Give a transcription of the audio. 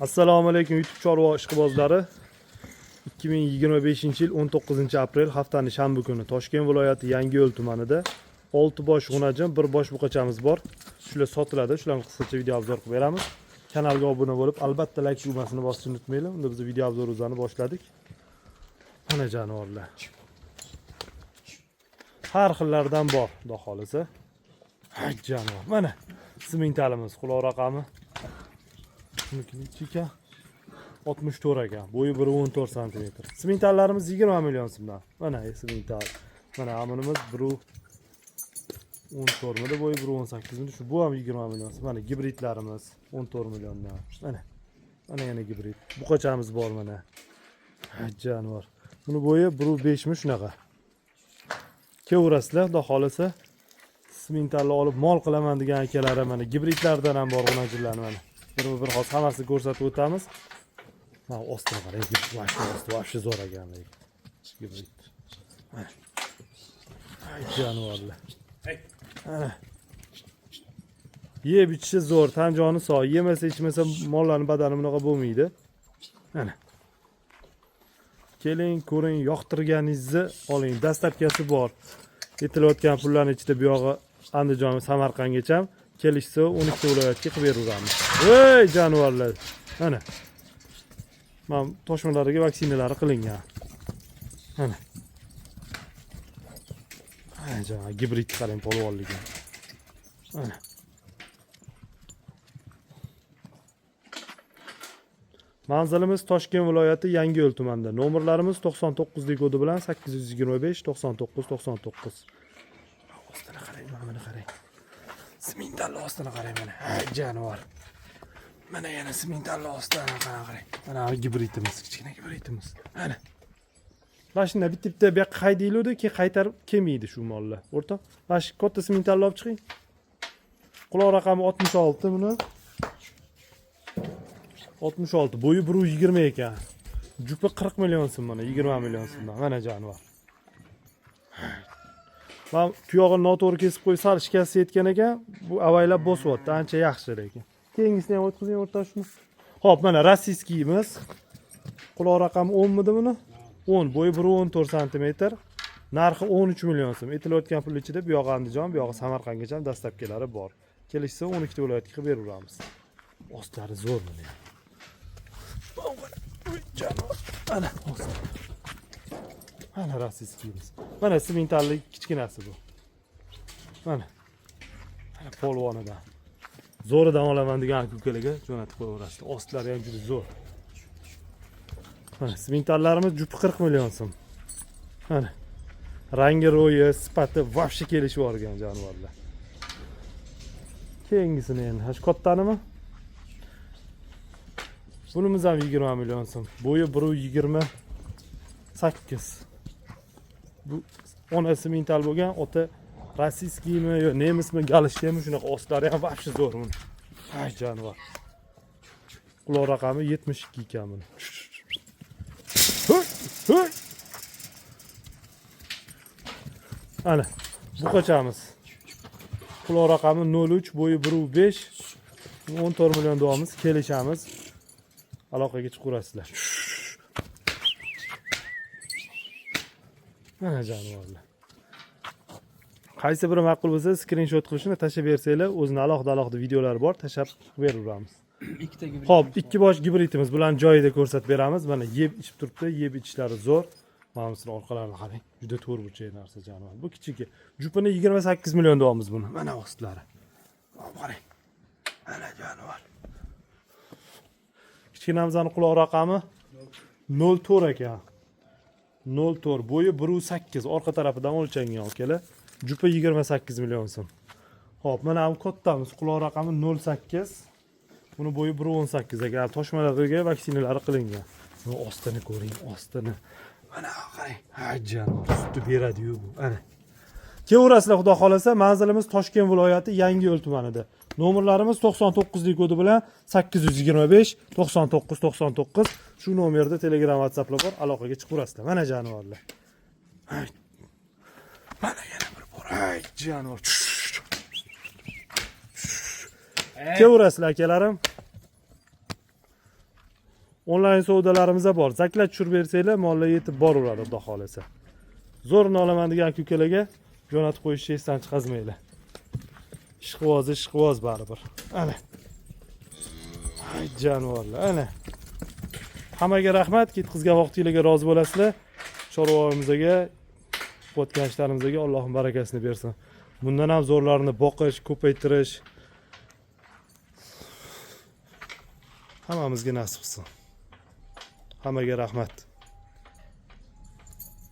Assalomu alaykum YouTube chorva ishqibozlari. 2025-yil 19-aprel haftaning shanba kuni Toshkent viloyati Yangiyo'l tumanida 6 bosh g'unajin, 1 bosh buqachamiz bor. Shular sotiladi. Shularni qisqacha video obzor qilib beramiz. Kanalga obuna bo'lib, albatta like tugmasini bosishni unutmanglar. Unda biz video obzorimizni boshladik. Mana jonivorlar. Har xillardan bor, xudo xolisa. Jonivor. Mana simentalimiz, quloq raqami 64 ekan. Bo'yi 1.14 sm. Simentallarimiz 20 million so'mdan. Mana simental. Mana amunimiz 1.14 midi, bo'yi 1.18 midi. Shu bu ham 20 million. Mana gibridlarimiz 14 milliondan. Mana yana gibrid. Buqachamiz bor mana. Jonivor. Buni bo'yi 1.5 mi shunaqa. Kevraslar, xudo xolisa simentalni olib mol qilaman degan akalarim mana gibridlardan ham bor g'unajinlar mana. Bir hozir hammasini ko'rsatib o'tamiz. Mana ostiga qarang, vaqti zo'r ekan. Gibrid. Jonivorlar. Yeb ichishi zo'r, tan joni sog'. Yemasa ichmasa mollarning badani bunaqa bo'lmaydi. Mana. Keling, ko'ring, yoqtirganingizni oling. Dastlabkasi bor. Yetilayotgan pullarning ichida bu yog'i Andijon, Samarqandgacha kelishsa 12 viloyatga qilib beraveramiz. Ey jonivorlar. Mana. Mana toshmalarga vaksinalari qilingan. Mana. Jana gibrid qarang polvonligi. Mana. Manzilimiz Toshkent viloyati Yangiyo'l tumanida. Nomerlarimiz 99 lik kodi bilan 825 99 99. Ostini qarang, mana qarang. Simental ostini qarang mana. Jonivor. Mana yana simental ostini qarang. Mana gibridimiz, kichkina gibridimiz. Mana. Mashina bitta bu yoqqa haydaydi, qaytarib kelmaydi shu mollar. O'rtoq, mana shu katta simental olib chiqing. Quloq raqami 66 buni. 66, bo'yi 1.20 ekan. Jupi 40 million so'm mana, 20 million so'mdan. Mana jonivor. Men tuyog'ini noto'g'ri kesib qo'yib, sal shikast yetgan ekan, bu avaylab bosyapti, ancha yaxshi ekan. Kengisini ham o'tkazing o'rtoq shuni. Xo'p, mana rossiyskiyimiz. Quloq raqami 10 midi buni? 10, bo'yi 1.14 sm. Narxi 13 million so'm. Aytilayotgan pul ichida bu yog'i Andijon, bu yog'i Samarqandgacha dastlabkilari bor. Kelishsa 12 viloyatga qilib beraveramiz. Ostlari zo'r mana. Ana, mana rossiyskiyimiz. Mana simentallik kichkinasi bu. Mana polvonidan. Zo'ridan olaman degan kukalarga jo'natib qo'yaverasiz. Ostlari ham juda zo'r. Mana simentallarimiz jupi 40 million so'm. Mana rangi, ro'yi, sifati vobshe kelishib olgan jonivorlar. Keyingisini endi hash kattanimi? Bunimiz ham 20 million so'm. Bo'yi 1.28. Bu ona simental bo'lgan, ota rossiyskiymi yo nemismi, galishkami shunaqa ostlari ham vobshe zo'r buni. Hay jonivor. Quloq raqami 72 ekan buni. Ana, buqachamiz. Quloq raqami 03, bo'yi 1.5, 14 million davomimiz, kelishamiz. Aloqaga chiqaverasizlar. Mana jonivorlar. Qaysi biri ma'qul bo'lsa, skrinshot qilishni tashlab bersanglar, o'zini alohida videolari bor, tashlab beraveramiz. Xo'p, 2 bosh gibridimiz bilan joyida ko'rsatib beramiz. Mana yeb ichib turibdi, yeb ichishlari zo'r. Mana buning orqalarini qarang. Juda to'rtburchak narsa jonivor. Bu kichigi. Jupini 28 million davomimiz buni. Mana ostlari. Qarang. Mana jonivor. Kichkinamizning quloq raqami 04 ekan. 04, bo'yi 1.8, orqa tarafidan o'lchangan akalar. Jupi 28 million so'm. Xo'p, mana ham kattamiz, quloq raqami 08. Buni bo'yi 1.18 ekan. Toshmalarga vaksinalari qilingan. Buni ostini ko'ring, ostini. Mana qarang, jonivor, sutni beradi-yu bu. Ana. Kevraslar, xudo xolasa, manzilimiz Toshkent viloyati Yangiyo'l tumanida. Nomerlarimiz 99 lik kodi bilan 825 99 99. Shu nomerda Telegram, WhatsApplar bor, aloqaga chiqaverasizlar. Mana jonivorlar. Mana yana bir bor. Ay, jonivor. Kevrasizlar akalarim. onlayn savdolarimiz bor. Zaklab tushirib bersanglar, mollar yetib boraveradi, xudo xolasa. Zo'rini olaman degan ko'kalarga jo'natib qo'yishni esdan chiqazmanglar. Ishqivoz baribir. Ana. Ay jonivorlar, ana. Hammaga rahmat, ketkizgan vaqtingizga rozi bo'lasizlar. Chorvoyimizga, qotgan ishlarimizga Allohning barakasini bersin. Bundan ham zo'rlarini boqish, ko'paytirish hammamizga nasib qilsin. Hammaga rahmat.